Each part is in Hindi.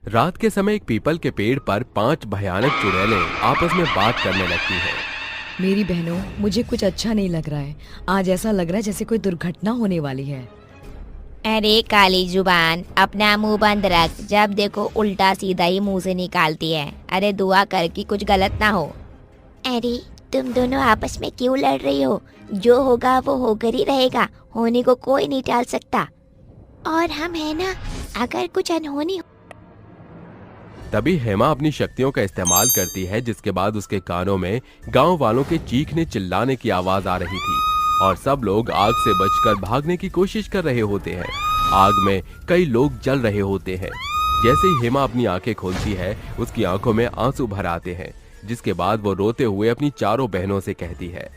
रात के समय एक पीपल के पेड़ पर 5 भयानक चुड़ैलें आपस में बात करने लगती हैं। मेरी बहनों, मुझे कुछ अच्छा नहीं लग रहा है। आज ऐसा लग रहा है जैसे कोई दुर्घटना होने वाली है। अरे काली जुबान, अपना मुंह बंद रख। जब देखो उल्टा सीधा ही मुंह से निकालती है। अरे दुआ कर कि कुछ गलत ना हो। अरे तुम दोनों आपस में क्यों लड़ रही हो? जो होगा वो होकर ही रहेगा, होने को कोई नहीं टाल सकता। और हम है ना, अगर कुछ अनहोनी। तभी हेमा अपनी शक्तियों का इस्तेमाल करती है, जिसके बाद उसके कानों में गांव वालों के चीखने चिल्लाने की आवाज आ रही थी और सब लोग आग से बचकर भागने की कोशिश कर रहे होते हैं। आग में कई लोग जल रहे होते हैं। जैसे ही हेमा अपनी आंखें खोलती है, उसकी आंखों में आंसू भर आते हैं, जिसके बाद वो रोते हुए अपनी चारों बहनों से कहती है,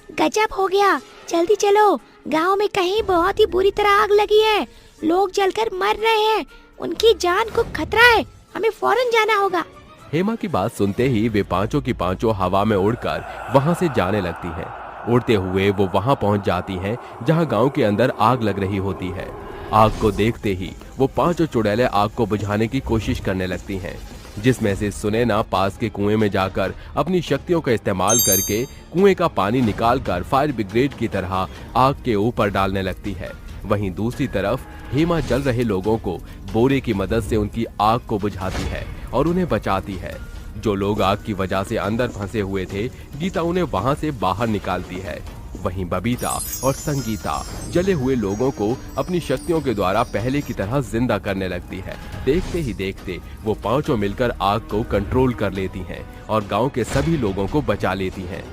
गजब हो गया, जल्दी चलो। गांव में कहीं बहुत ही बुरी तरह आग लगी है। लोग जलकर मर रहे हैं, उनकी जान को खतरा है। हमें फौरन जाना होगा। हेमा की बात सुनते ही वे पांचों की पांचों हवा में उड़कर वहां से जाने लगती हैं। उड़ते हुए वो वहां पहुंच जाती हैं जहां गांव के अंदर आग लग रही होती है। आग को देखते ही वो पांचों चुड़ैलें आग को बुझाने की कोशिश करने लगती हैं, जिसमें से सुनैना पास के कुएं में जाकर अपनी शक्तियों का इस्तेमाल करके कुएं का पानी निकालकर फायर ब्रिगेड की तरह आग के ऊपर डालने लगती है। वहीं दूसरी तरफ हेमा जल रहे लोगों को बोरे की मदद से उनकी आग को बुझाती है और उन्हें बचाती है। जो लोग आग की वजह से अंदर फंसे हुए थे, गीता उन्हें वहां से बाहर निकालती है। वहीं बबीता और संगीता जले हुए लोगों को अपनी शक्तियों के द्वारा पहले की तरह जिंदा करने लगती है। देखते ही देखते वो पांचों मिलकर आग को कंट्रोल कर लेती हैं और गांव के सभी लोगों को बचा लेती हैं।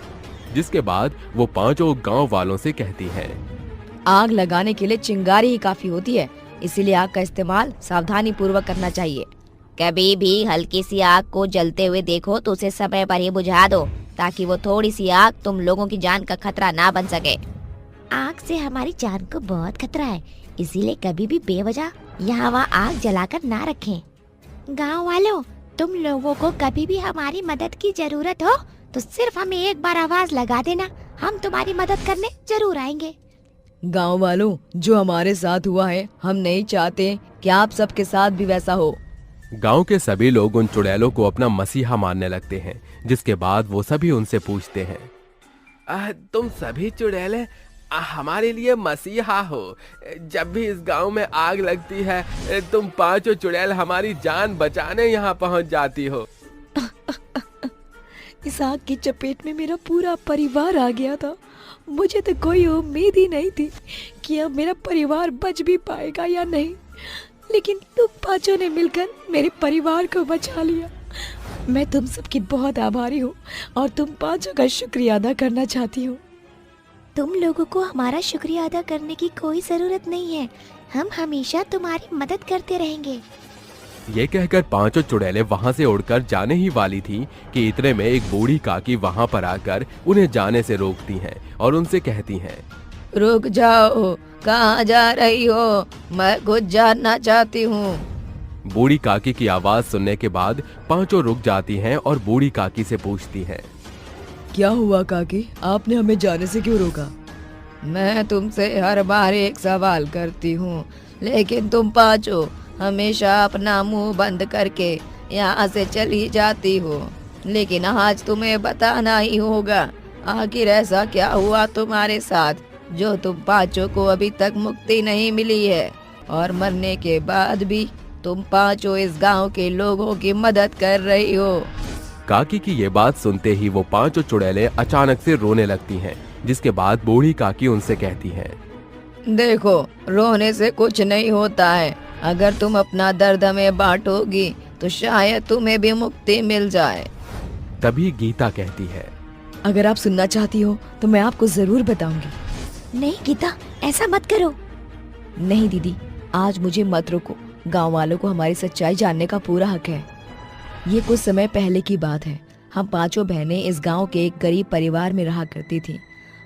जिसके बाद वो पांचों गांव वालों से कहती हैं, आग लगाने के लिए चिंगारी ही काफी होती है, इसीलिए आग का इस्तेमाल सावधानी पूर्वक करना चाहिए। कभी भी हल्की सी आग को जलते हुए देखो तो उसे समय पर ही बुझा दो, ताकि वो थोड़ी सी आग तुम लोगों की जान का खतरा ना बन सके। आग से हमारी जान को बहुत खतरा है, इसीलिए कभी भी बेवजह यहाँ वहाँ आग जलाकर ना रखें। गांव वालों, तुम लोगों को कभी भी हमारी मदद की जरूरत हो तो सिर्फ हमें एक बार आवाज लगा देना, हम तुम्हारी मदद करने जरूर आएंगे। गांव वालों, जो हमारे साथ हुआ है, हम नहीं चाहते कि आप सबके साथ भी वैसा हो। गांव के सभी लोग उन चुड़ैलों को अपना मसीहा मानने लगते हैं, जिसके बाद वो सभी उनसे पूछते हैं, तुम सभी चुड़ैलें हमारे लिए मसीहा हो। जब भी इस गांव में आग लगती है, तुम पांचों चुड़ैल हमारी जान बचाने यहाँ पहुँच जाती हो। इस आग की चपेट में मेरा पूरा परिवार आ गया था। मुझे तो कोई उम्मीद ही नहीं थी कि अब मेरा परिवार बच भी पाएगा या नहीं, लेकिन तुम पांचों ने मिलकर मेरे परिवार को बचा लिया। मैं तुम सबकी बहुत आभारी हूँ और तुम पांचों का शुक्रिया अदा करना चाहती हूँ। तुम लोगों को हमारा शुक्रिया अदा करने की कोई जरूरत नहीं है, हम हमेशा तुम्हारी मदद करते रहेंगे। ये कहकर पांचों चुड़ैलें वहां से उड़कर जाने ही वाली थी कि इतने में एक बूढ़ी काकी वहां पर आकर उन्हें जाने से रोकती हैं और उनसे कहती हैं, रुक जाओ, कहाँ जा रही हो? मैं कुछ जानना चाहती हूँ। बूढ़ी काकी की आवाज सुनने के बाद पांचों रुक जाती हैं और बूढ़ी काकी से पूछती हैं, क्या हुआ काकी, आपने हमें जाने से क्यों रोका? मैं तुमसे हर बार एक सवाल करती हूँ, लेकिन तुम पांचों हमेशा अपना मुंह बंद करके यहाँ से चली जाती हो। लेकिन आज तुम्हें बताना ही होगा, आखिर ऐसा क्या हुआ तुम्हारे साथ जो तुम पांचों को अभी तक मुक्ति नहीं मिली है, और मरने के बाद भी तुम पांचों इस गांव के लोगों की मदद कर रही हो। काकी की ये बात सुनते ही वो पांचों चुड़ैलें अचानक से रोने लगती हैं, जिसके बाद बूढ़ी काकी उनसे कहती हैं, देखो, रोने से कुछ नहीं होता है। अगर तुम अपना दर्द हमें बांटोगी तो शायद तुम्हें भी मुक्ति मिल जाए। तभी गीता कहती है, अगर आप सुनना चाहती हो तो मैं आपको जरूर बताऊंगी। नहीं गीता, ऐसा मत करो। नहीं दीदी, आज मुझे मत रोको। गांव वालों को हमारी सच्चाई जानने का पूरा हक है। ये कुछ समय पहले की बात है। हम पांचों बहनें इस गांव के एक गरीब परिवार में रहा करती थी।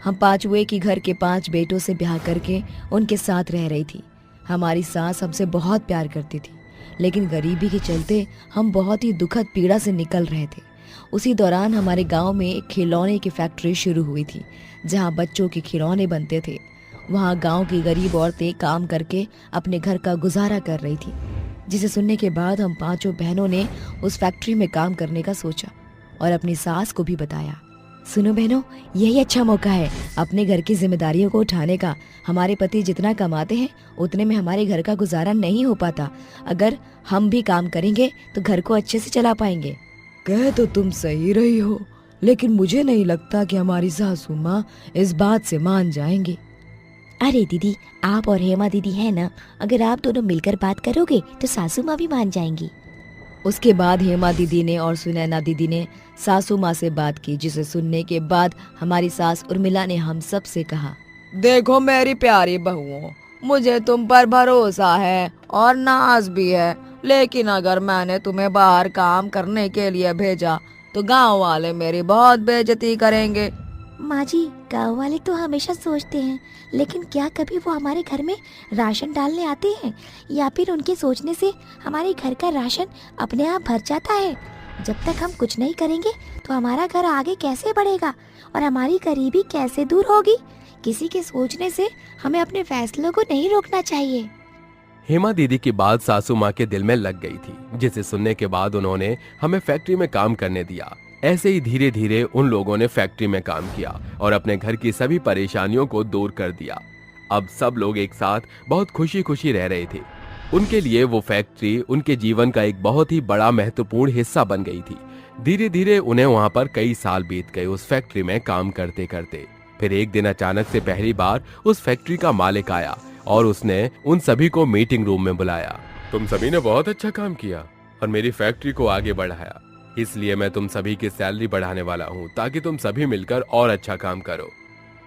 हम पांचों एक ही घर के 5 बेटों से ब्याह करके उनके साथ रह रही थी। हमारी सास हमसे बहुत प्यार करती थी, लेकिन गरीबी के चलते हम बहुत ही दुखद पीड़ा से निकल रहे थे। उसी दौरान हमारे गांव में एक खिलौने की फैक्ट्री शुरू हुई थी, जहां बच्चों के खिलौने बनते थे। वहां गांव की गरीब औरतें काम करके अपने घर का गुजारा कर रही थी। जिसे सुनने के बाद हम पांचों बहनों ने उस फैक्ट्री में काम करने का सोचा और अपनी सास को भी बताया। सुनो बहनों, यही अच्छा मौका है अपने घर की जिम्मेदारियों को उठाने का। हमारे पति जितना कमाते हैं उतने में हमारे घर का गुजारा नहीं हो पाता। अगर हम भी काम करेंगे तो घर को अच्छे से चला पाएंगे। कह तो तुम सही रही हो, लेकिन मुझे नहीं लगता कि हमारी सासू माँ इस बात से मान जाएंगी। अरे दीदी, आप और हेमा दीदी है ना, अगर आप दोनों मिलकर बात करोगे तो सासू माँ भी मान जाएंगी। उसके बाद हेमा दीदी ने और सुनैना दीदी ने सासू माँ से बात की, जिसे सुनने के बाद हमारी सास उर्मिला ने हम सब से कहा, देखो मेरी प्यारी बहुओं, मुझे तुम पर भरोसा है और नाज भी है, लेकिन अगर मैंने तुम्हें बाहर काम करने के लिए भेजा तो गांव वाले मेरी बहुत बेइज्जती करेंगे। माँ जी, गाँव वाले तो हमेशा सोचते हैं, लेकिन क्या कभी वो हमारे घर में राशन डालने आते हैं, या फिर उनके सोचने से हमारे घर का राशन अपने आप भर जाता है? जब तक हम कुछ नहीं करेंगे तो हमारा घर आगे कैसे बढ़ेगा और हमारी गरीबी कैसे दूर होगी? किसी के सोचने से हमें अपने फैसलों को नहीं रोकना चाहिए। हेमा दीदी की बात सासू माँ के दिल में लग गई थी, जिसे सुनने के बाद उन्होंने हमें फैक्ट्री में काम करने दिया। ऐसे ही धीरे धीरे उन लोगों ने फैक्ट्री में काम किया और अपने घर की सभी परेशानियों को दूर कर दिया। अब सब लोग एक साथ बहुत खुशी खुशी रह रहे थे। उनके लिए वो फैक्ट्री उनके जीवन का एक बहुत ही बड़ा महत्वपूर्ण हिस्सा बन गई थी। धीरे धीरे उन्हें वहां पर कई साल बीत गए उस फैक्ट्री में काम करते करते। फिर एक दिन अचानक से पहली बार उस फैक्ट्री का मालिक आया और उसने उन सभी को मीटिंग रूम में बुलाया। तुम सभी ने बहुत अच्छा काम किया और मेरी फैक्ट्री को आगे बढ़ाया, इसलिए मैं तुम सभी की सैलरी बढ़ाने वाला हूँ ताकि तुम सभी मिलकर और अच्छा काम करो।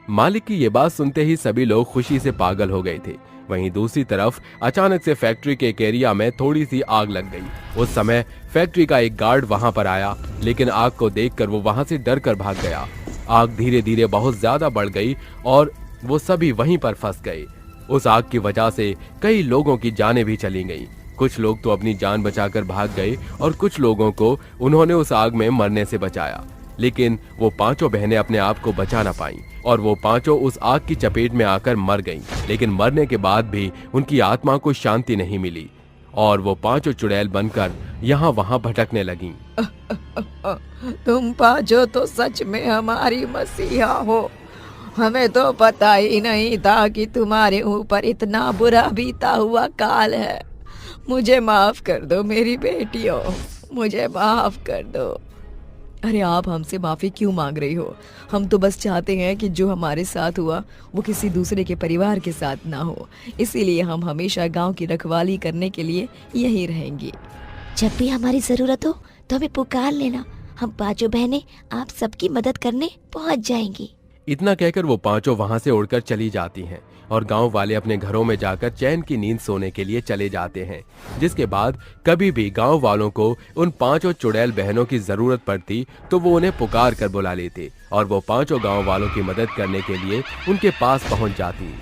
मालिक की ये बात सुनते ही सभी लोग खुशी से पागल हो गए थे। वहीं दूसरी तरफ अचानक से फैक्ट्री के एक एरिया में थोड़ी सी आग लग गई। उस समय फैक्ट्री का एक गार्ड वहां पर आया, लेकिन आग को देखकर वो वहां से डर कर भाग गया। आग धीरे धीरे बहुत ज्यादा बढ़ गई और वो सभी वहीं पर फंस गए। उस आग की वजह से कई लोगों की जानें भी चली गईं। कुछ लोग तो अपनी जान बचाकर भाग गए और कुछ लोगों को उन्होंने उस आग में मरने से बचाया, लेकिन वो पांचों बहनें अपने आप को बचा ना पाईं और वो पांचों उस आग की चपेट में आकर मर गईं। लेकिन मरने के बाद भी उनकी आत्मा को शांति नहीं मिली और वो पांचों चुड़ैल बनकर यहाँ वहाँ भटकने लगीं। तुम पांचों तो सच में हमारी मसीहा हो। हमें तो पता ही नहीं था कि तुम्हारे ऊपर इतना बुरा बीता हुआ काल है। मुझे माफ कर दो मेरी बेटियों, मुझे माफ कर दो। अरे आप हमसे माफी क्यों मांग रही हो? हम तो बस चाहते हैं कि जो हमारे साथ हुआ वो किसी दूसरे के परिवार के साथ ना हो, इसीलिए हम हमेशा गांव की रखवाली करने के लिए यहीं रहेंगे। जब भी हमारी जरूरत हो तो हमें पुकार लेना, हम पांचों बहनें आप सबकी मदद करने पहुंच जाएंगी। इतना कहकर वो पांचों वहां से उड़कर चली जाती हैं और गांव वाले अपने घरों में जाकर चैन की नींद सोने के लिए चले जाते हैं। जिसके बाद कभी भी गांव वालों को उन पांचों चुड़ैल बहनों की जरूरत पड़ती तो वो उन्हें पुकार कर बुला लेते और वो पांचों गांव वालों की मदद करने के लिए उनके पास पहुंच जाती।